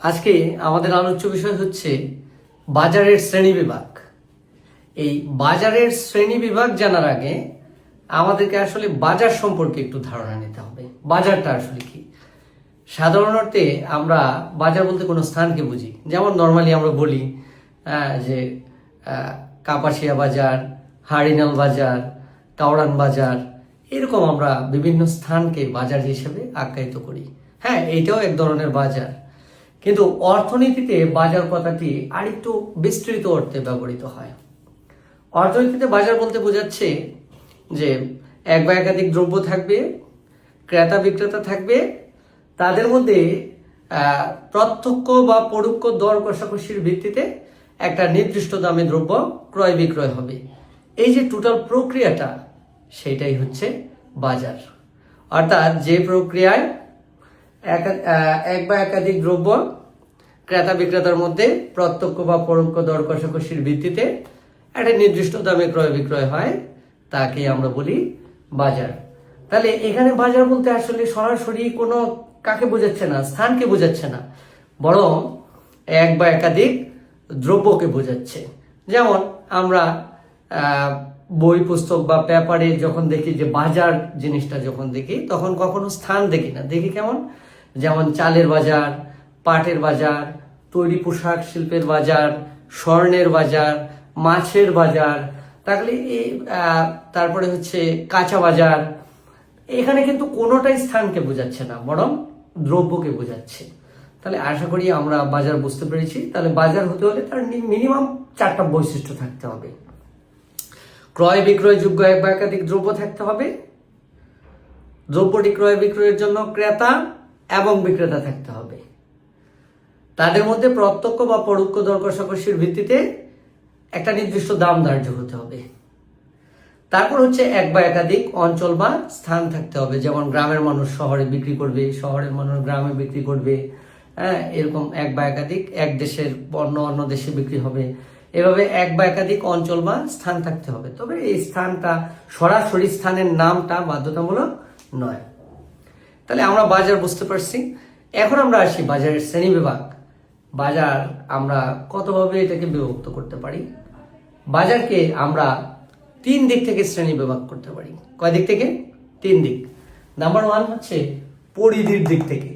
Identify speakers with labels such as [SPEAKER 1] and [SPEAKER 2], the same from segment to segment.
[SPEAKER 1] আজকে আমাদের আলোচ্য বিষয় হচ্ছে বাজারের শ্রেণীবিভাগ। এই বাজারের শ্রেণীবিভাগ জানার আগে আমাদেরকে আসলে বাজার সম্পর্কে একটু ধারণা নিতে হবে। বাজারটা আসলে কি? সাধারণ অর্থে আমরা বাজার বলতে কোনো স্থানকে বুঝি, যেমন নর্মালি আমরা বলি যে কাপাসিয়া বাজার, হারিনাল বাজার, কাওড়ান বাজার, এরকম আমরা বিভিন্ন স্থানকে বাজার হিসেবে আখ্যায়িত করি। হ্যাঁ, এইটাও এক ধরনের বাজার, কিন্তু অর্থনীতিতে বাজার কথাটি আরেকটু বিস্তৃত অর্থে ব্যবহৃত হয়। অর্থনীতিতে বাজার বলতে বোঝাচ্ছে যে এক বা একাধিক দ্রব্য থাকবে, ক্রেতা বিক্রেতা থাকবে, তাদের মধ্যে প্রত্যক্ষ বা পরোক্ষ দর কষাকষির ভিত্তিতে একটা নির্দিষ্ট দামে দ্রব্য ক্রয় বিক্রয় হবে। এই যে টোটাল প্রক্রিয়াটা, সেটাই হচ্ছে বাজার। অর্থাৎ যে প্রক্রিয়ায় এক বা একাধিক দ্রব্য ক্রেতা বিক্রেতার মধ্যে প্রত্যক্ষ বা পরোক্ষ দর কষাকষির ভিত্তিতে একটা নির্দিষ্ট দামে ক্রয় বিক্রয় হয়, তাকে আমরা বলি বাজার। তাহলে এখানে বাজার বলতে আসলে সরাসরি কোনো কাকে বোঝাচ্ছে না, স্থানকে বোঝাচ্ছে না, বরং এক বা একাধিক দ্রব্যকে বোঝাচ্ছে। যেমন আমরা বই পুস্তক বা পেপারে যখন দেখি যে বাজার জিনিসটা যখন দেখি, তখন কখনো স্থান দেখি না, দেখি কেমন, যেমন চালের বাজার, পাটের বাজার, তৈরি পোশাক শিল্পের বাজার, স্বর্ণের বাজার, মাছের বাজার, তারপরে হচ্ছে কাঁচা বাজার। এখানে কিন্তু কোনোটাই স্থানকে বোঝাচ্ছে না, বরং দ্রব্যকে বোঝাচ্ছে। তাহলে আশা করি আমরা বাজার বুঝতে পেরেছি। তাহলে বাজার হতে হলে তার মিনিমাম 4টা বৈশিষ্ট্য থাকতে হবে। ক্রয় বিক্রয় যোগ্য এক বা একাধিক দ্রব্য থাকতে হবে, দ্রব্যটি ক্রয় বিক্রয়ের জন্য ক্রেতা এবং বিক্রেতা থাকতে হবে, তাদের মধ্যে প্রত্যক্ষ বা পরোক্ষ দর কষাকষির ভিত্তিতে একটা নির্দিষ্ট দাম ধার্য হতে হবে। তারপর হচ্ছে এক বা একাধিক অঞ্চল বা স্থান থাকতে হবে, যেমন গ্রামের মানুষ শহরে বিক্রি করবে, শহরের মানুষ গ্রামে বিক্রি করবে। হ্যাঁ, এরকম এক বা একাধিক, এক দেশের পণ্য অন্য দেশে বিক্রি হবে। এভাবে এক বা একাধিক অঞ্চল বা স্থান থাকতে হবে, তবে এই স্থানটা সরাসরি স্থানের নামটা বাধ্যতামূলক নয়। তাহলে আমরা বাজার বুঝতে পারছি। এখন আমরা আসি বাজারের শ্রেণীবিভাগ। বাজার আমরা কতভাবে এটাকে বিভক্ত করতে পারি? বাজারকে আমরা 3 দিক থেকে শ্রেণী বিভাগ করতে পারি। কয় দিক থেকে? 3 দিক। নাম্বার 1 হচ্ছে পরিধির দিক থেকে,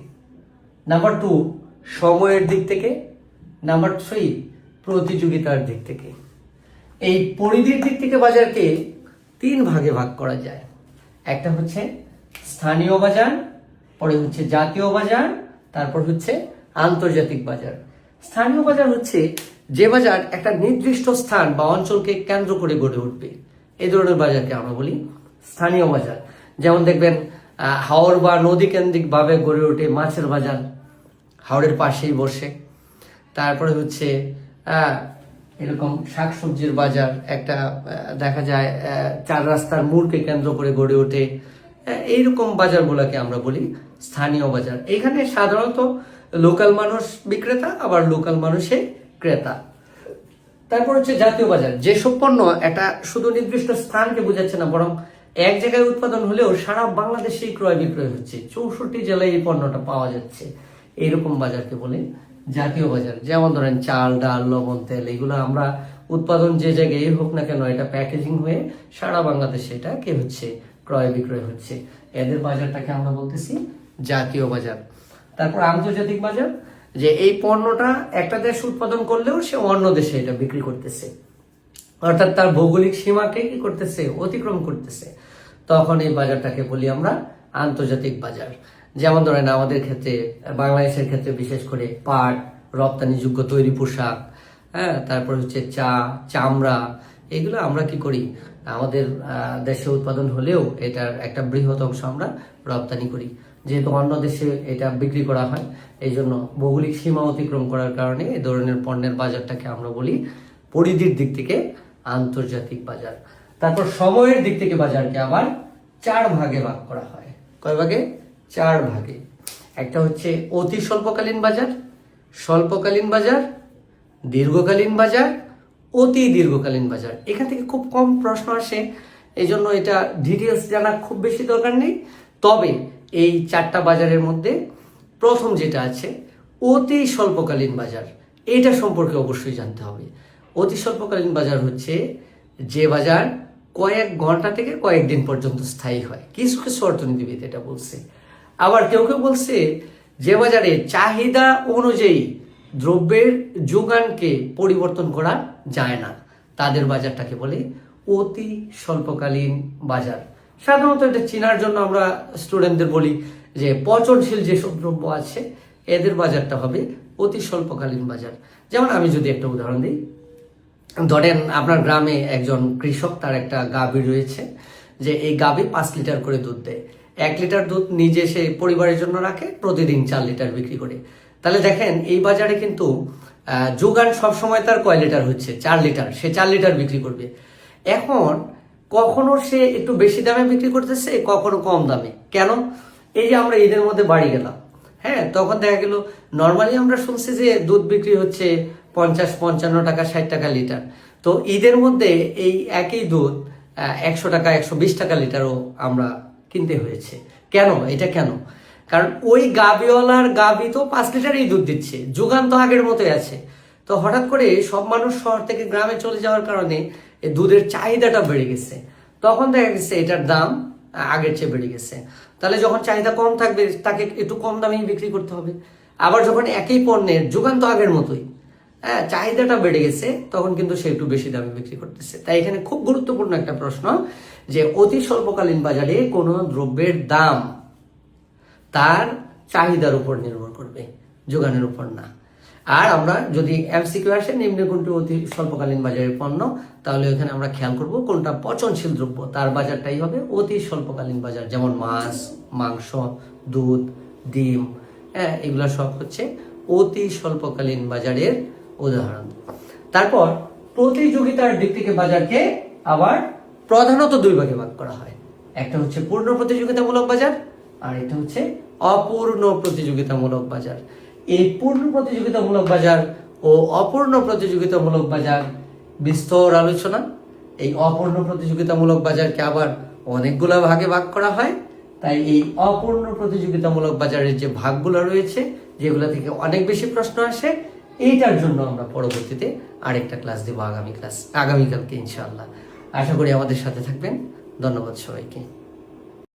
[SPEAKER 1] নাম্বার 2 সময়ের দিক থেকে, নাম্বার 3 প্রতিযোগিতার দিক থেকে। এই পরিধির দিক থেকে বাজারকে 3 ভাগে ভাগ করা যায়। একটা হচ্ছে স্থানীয় বাজার, পরে হচ্ছে জাতীয় বাজার, তারপর হচ্ছে আন্তর্জাতিক বাজার। স্থানীয় বাজার হচ্ছে যে বাজার একটা নির্দিষ্ট স্থান বা অঞ্চলকে কেন্দ্র করে গড়ে উঠবে, এই ধরনের বাজারকে আমরা বলি স্থানীয় বাজার। যেমন দেখবেন হাওর বা নদী কেন্দ্রিক ভাবে গড়ে ওঠে মাছের বাজার, হাওরের পাশেই বসে। তারপরে হচ্ছে এরকম শাকসবজির বাজার, একটা দেখা যায় 4 রাস্তার মোড়কে কেন্দ্র করে গড়ে ওঠে। এইরকম বাজারগুলোকে আমরা বলি স্থানীয় বাজার। এখানে সাধারণত লোকাল মানুষ বিক্রেতা, আবার লোকাল মানুষে ক্রেতা। তারপর হচ্ছে জাতীয় বাজার, যেসব পণ্য একটা শুধু নির্দিষ্ট স্থানকে বোঝাচ্ছে না, বরং এক জায়গায় উৎপাদন হলেও সারা বাংলাদেশেই ক্রয় বিক্রয় হচ্ছে, 64 জেলায় এই পণ্যটা পাওয়া যাচ্ছে, এইরকম বাজারকে বলে জাতীয় বাজার। যেমন ধরেন চাল, ডাল, লবণ, তেল, এগুলো আমরা উৎপাদন যে জায়গায় হোক না কেন, এটা প্যাকেজিং হয়ে সারা বাংলাদেশে এটা কে হচ্ছে, ক্রয় বিক্রয় হচ্ছে। এদের বাজারটাকে আমরা বলতেছি জাতীয় বাজার। তারপর আন্তর্জাতিক বাজার, যে এই পণ্যটা একটা দেশ উৎপাদন করলেও সে অন্য দেশে এটা বিক্রি করতেছে, অর্থাৎ তার ভৌগোলিক সীমাকে কি করতেছে, অতিক্রম করতেছে, তখন এই বাজারটাকে বলি আমরা আন্তর্জাতিক বাজার। যেমন ধরেন আমাদের ক্ষেত্রে, বাংলাদেশের ক্ষেত্রে বিশেষ করে পাট, রপ্তানিযোগ্য তৈরি পোশাক, হ্যাঁ, তারপর হচ্ছে চা, চামড়া, এগুলো আমরা কি করি, আমাদের দেশে উৎপাদন হলেও এটার একটা বৃহৎ অংশ আমরা রপ্তানি করি। যেহেতু অন্য দেশে এটা বিক্রি করা হয়, এই জন্য ভৌগোলিক সীমা অতিক্রম করার কারণে এই ধরনের পণ্যের বাজারটাকে আমরা বলি পরিধির দিক থেকে আন্তর্জাতিক বাজার। তারপর সময়ের দিক থেকে বাজারকে আবার 4 ভাগে ভাগ করা হয়। কয় ভাগে? 4 ভাগে। একটা হচ্ছে অতি স্বল্পকালীন বাজার, স্বল্পকালীন বাজার, দীর্ঘকালীন বাজার, অতি দীর্ঘকালীন বাজার। এখান থেকে খুব কম প্রশ্ন আসে, এই জন্য এটা ডিটেলস জানা খুব বেশি দরকার নেই। তবে এই 4টা বাজারের মধ্যে প্রথম যেটা আছে অতি স্বল্পকালীন বাজার, এটা সম্পর্কে অবশ্যই জানতে হবে। অতি স্বল্পকালীন বাজার হচ্ছে যে বাজার কয়েক ঘন্টা থেকে কয়েকদিন পর্যন্ত স্থায়ী হয়, কিছু কিছু অর্থনীতিবিদ এটা বলছে। আবার কেউ কেউ বলছে যে বাজারে চাহিদা অনুযায়ী দ্রব্যের যোগানকে পরিবর্তন করা যায় না, তাদের বাজারটাকে বলে অতি স্বল্পকালীন বাজার। সাধারণত এটা চেনার জন্য আমরা স্টুডেন্টদের বলি যে পচনশীল যেসব দ্রব্য আছে এদের বাজারটা হবে অতি স্বল্পকালীন বাজার। যেমন আমি যদি একটা উদাহরণ দিই, ধরেন আপনার গ্রামে একজন কৃষক, তার একটা গাভী রয়েছে, যে এই গাভী 5 লিটার করে দুধ দেয়। 1 লিটার দুধ নিজে সে পরিবারের জন্য রাখে, প্রতিদিন 4 লিটার বিক্রি করে। তাহলে দেখেন এই বাজারে কিন্তু যোগান সবসময় তার কয় লিটার হচ্ছে? 4 লিটার। সে 4 লিটার বিক্রি করবে। এখন কখনো সে একটু বেশি দামে বিক্রি করতেছে, কখনো কম দামে। কেন? এই যে আমরা ঈদের মধ্যে বাড়ি গেলাম, হ্যাঁ, তখন দেখা গেল নর্মালি আমরা শুনছি যে দুধ বিক্রি হচ্ছে 50-55 টাকা, 60 টাকা লিটার। তো ঈদের মধ্যে এই একই দুধ 100 টাকা, 120 টাকা লিটারও আমরা কিনতে হয়েছে। কেন? এটা কেন? কারণ ওই গাভীওয়ালার গাভী তো 5 লিটারই দুধ দিচ্ছে, যোগান তো আগের মতোই আছে। তো হঠাৎ করে সব মানুষ শহর থেকে গ্রামে চলে যাওয়ার কারণে এই দুধের চাহিদাটা বেড়ে গেছে। তখন দেখা গেছে এটার দাম আগের চেয়ে বেড়ে গেছে। তাহলে যখন চাহিদা কম থাকবে তাকে একটু কম দামেই বিক্রি করতে হবে। আবার যখন একই পণ্যের যোগান তো আগের মতোই, হ্যাঁ, চাহিদাটা বেড়ে গেছে, তখন কিন্তু সে একটু বেশি দামে বিক্রি করতেছে। তাই এখানে খুব গুরুত্বপূর্ণ একটা প্রশ্ন, যে অতি স্বল্পকালীন বাজারে কোনো দ্রব্যের দাম তার চাহিদার উপর নির্ভর করবে, যোগানের উপর না। আর আমরা যদি এমসিকিউ আসে নিম্নে কোনটি অতি স্বল্পকালীন বাজারের পণ্য, তাহলে এখানে আমরা খেয়াল করব কোনটা পচনশীল দ্রব্য, তার বাজারটাই হবে অতি স্বল্পকালীন বাজার। যেমন মাছ, মাংস, দুধ, ডিম, হ্যাঁ, এগুলো সব হচ্ছে অতি স্বল্পকালীন বাজারের উদাহরণ। তারপর প্রতিযোগিতার দিক থেকে বাজারকে আবার প্রধানত 2 ভাগে ভাগ করা হয়। একটা হচ্ছে পূর্ণ প্রতিযোগিতামূলক বাজার, আর এটা হচ্ছে অপূর্ণ প্রতিযোগিতামূলক বাজার। এই পূর্ণ প্রতিযোগিতামূলক বাজার ও অপূর্ণ প্রতিযোগিতামূলক বাজার বিস্তর আলোচনা। এই অপূর্ণ প্রতিযোগিতামূলক বাজারকে আবার অনেকগুলো ভাগে ভাগ করা হয়। তাই এই অপূর্ণ প্রতিযোগিতামূলক বাজারের যে ভাগগুলো রয়েছে, যেগুলো থেকে অনেক বেশি প্রশ্ন আসে, এইটার জন্য আমরা পরবর্তীতে আরেকটা ক্লাস দেবো, আগামীকালকে ইনশাআল্লাহ। আশা করি আমাদের সাথে থাকবেন। ধন্যবাদ সবাইকে।